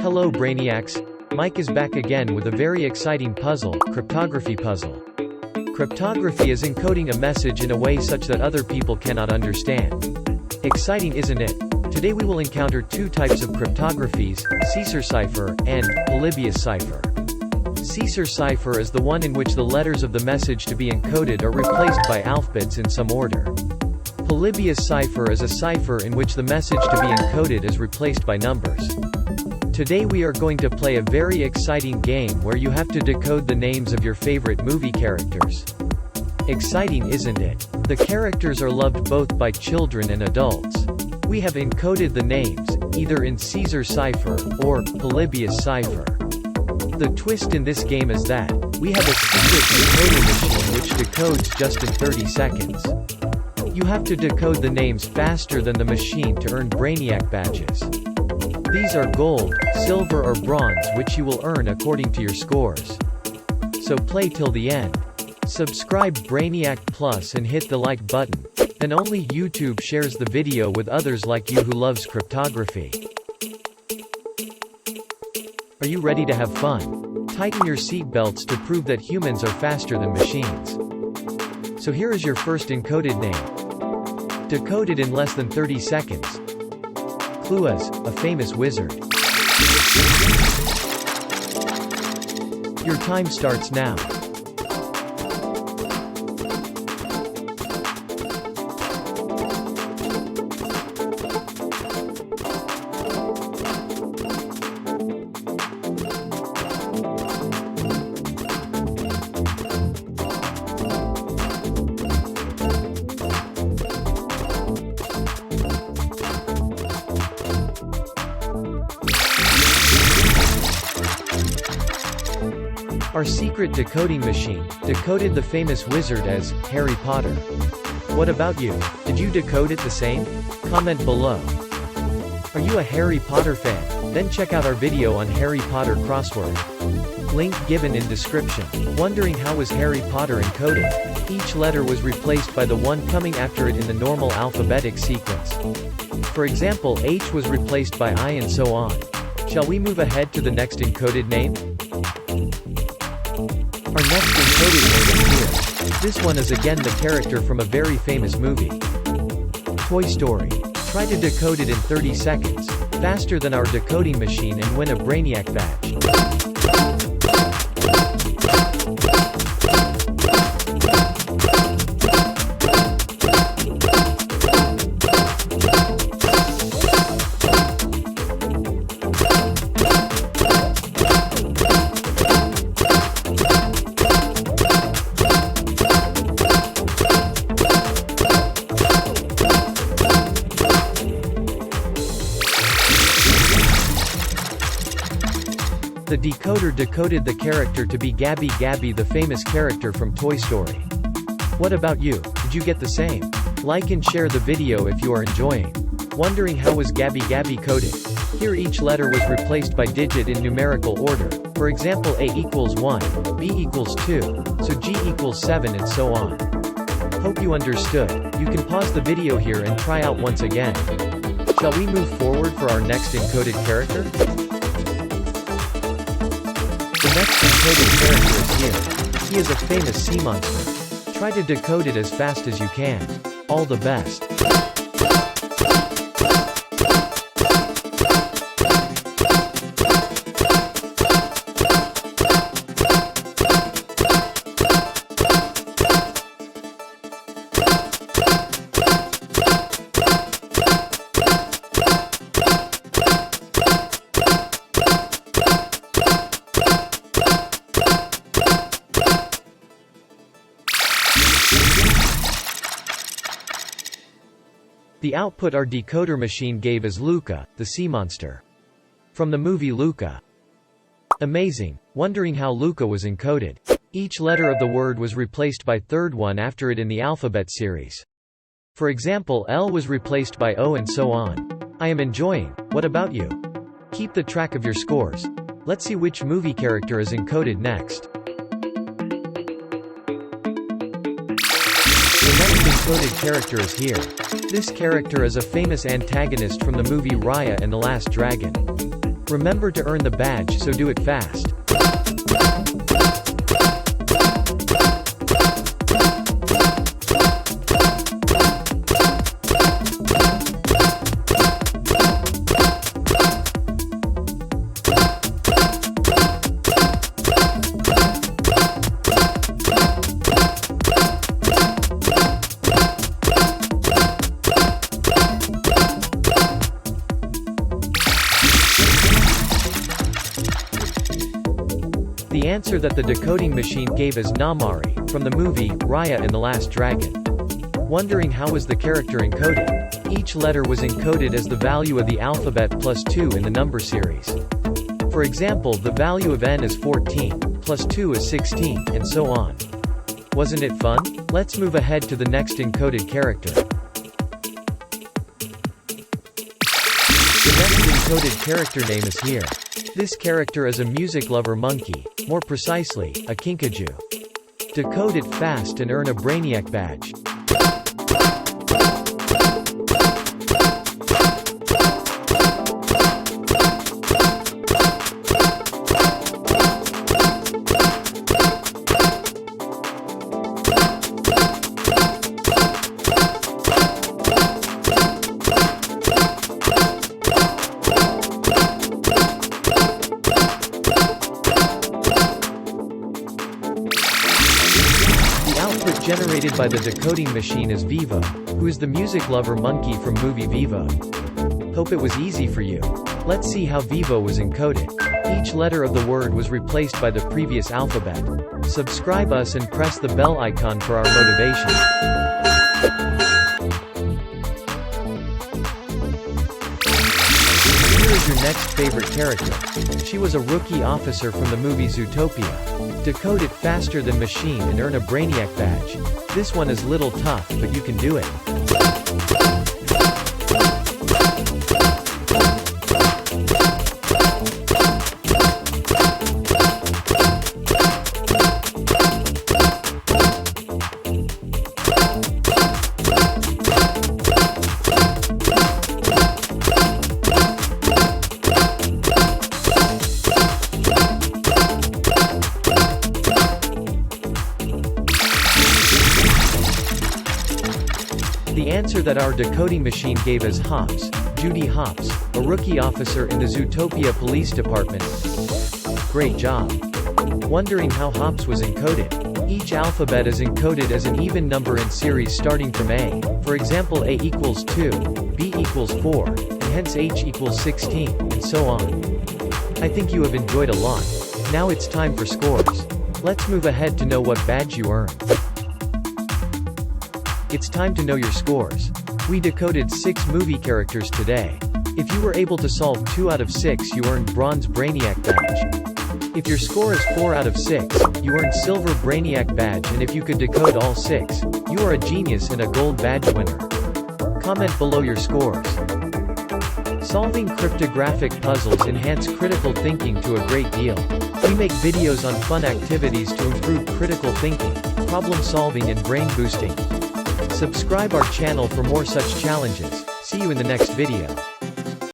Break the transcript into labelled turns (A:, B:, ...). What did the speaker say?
A: Hello Brainiacs! Mike is back again with a very exciting puzzle, cryptography puzzle. Cryptography is encoding a message in a way such that other people cannot understand. Exciting, isn't it? Today we will encounter two types of cryptographies, caeser cipher, and Polybius cipher. Caeser cipher is the one in which the letters of the message to be encoded are replaced by alphabets in some order. Polybius cipher is a cipher in which the message to be encoded is replaced by numbers. Today we are going to play a very exciting game where you have to decode the names of your favorite movie characters. Exciting, isn't it? The characters are loved both by children and adults. We have encoded the names, either in caeser cipher, or Polybius cipher. The twist in this game is that, we have a secret decoder machine which decodes just in 30 seconds. You have to decode the names faster than the machine to earn Brainiac badges. These are gold, silver or bronze which you will earn according to your scores. So play till the end. Subscribe brainiacplus and hit the like button. And only YouTube shares the video with others like you who loves cryptography. Are you ready to have fun? Tighten your seatbelts to prove that humans are faster than machines. So here is your first encoded name. Decoded in less than 30 seconds. Clue as, a famous wizard. Your time starts now. Our secret decoding machine decoded the famous wizard as Harry Potter. What about you? Did you decode it the same? Comment below. Are you a Harry Potter fan? Then check out our video on Harry Potter crossword. Link given in description. Wondering how was Harry Potter encoded? Each letter was replaced by the one coming after it in the normal alphabetic sequence. For example, H was replaced by I and so on. Shall we move ahead to the next encoded name? Our next encoded name is here. This one is again the character from a very famous movie. Toy Story. Try to decode it in 30 seconds, faster than our decoding machine and win a Brainiac badge. The decoder decoded the character to be Gabby Gabby, the famous character from Toy Story. What about you? Did you get the same? Like and share the video if you are enjoying. Wondering how was Gabby Gabby coded? Here each letter was replaced by digit in numerical order. For example, A equals 1, B equals 2, so G equals 7 and so on. Hope you understood. You can pause the video here and try out once again. Shall we move forward for our next encoded character? The next encoded character is here. He is a famous sea monster. Try to decode it as fast as you can. All the best. The output our decoder machine gave is Luca, the sea monster. From the movie Luca. Amazing. Wondering how Luca was encoded. Each letter of the word was replaced by third one after it in the alphabet series. For example, L was replaced by O and so on. I am enjoying. What about you? Keep the track of your scores. Let's see which movie character is encoded next. The next encoded character is here. This character is a famous antagonist from the movie Raya and the Last Dragon. Remember to earn the badge, so do it fast. The answer that the decoding machine gave is Namari, from the movie, Raya and the Last Dragon. Wondering how was the character encoded? Each letter was encoded as the value of the alphabet plus 2 in the number series. For example, the value of n is 14, plus 2 is 16, and so on. Wasn't it fun? Let's move ahead to the next encoded character. The next encoded character name is here. This character is a music lover monkey, more precisely, a kinkajou. Decode it fast and earn a Brainiac badge. Generated by the decoding machine is Vivo, who is the music lover monkey from movie Vivo. Hope it was easy for you. Let's see how Vivo was encoded. Each letter of the word was replaced by the previous alphabet. Subscribe us and press the bell icon for our motivation. Here is your next favorite character. She was a rookie officer from the movie Zootopia. Decode it faster than machine and earn a Brainiac badge. This one is little tough, but you can do it. The answer that our decoding machine gave is Hops, Judy Hops, a rookie officer in the Zootopia Police Department. Great job. Wondering how Hops was encoded? Each alphabet is encoded as an even number in series starting from A. For example, A equals 2, B equals 4, and hence H equals 16, and so on. I think you have enjoyed a lot. Now it's time for scores. Let's move ahead to know what badge you earned. It's time to know your scores. We decoded 6 movie characters today. If you were able to solve 2 out of 6, you earned Bronze Brainiac badge. If your score is 4 out of 6, you earned Silver Brainiac badge, and if you could decode all 6, you are a genius and a Gold badge winner. Comment below your scores. Solving cryptographic puzzles enhance critical thinking to a great deal. We make videos on fun activities to improve critical thinking, problem solving and brain boosting. Subscribe our channel for more such challenges. See you in the next video.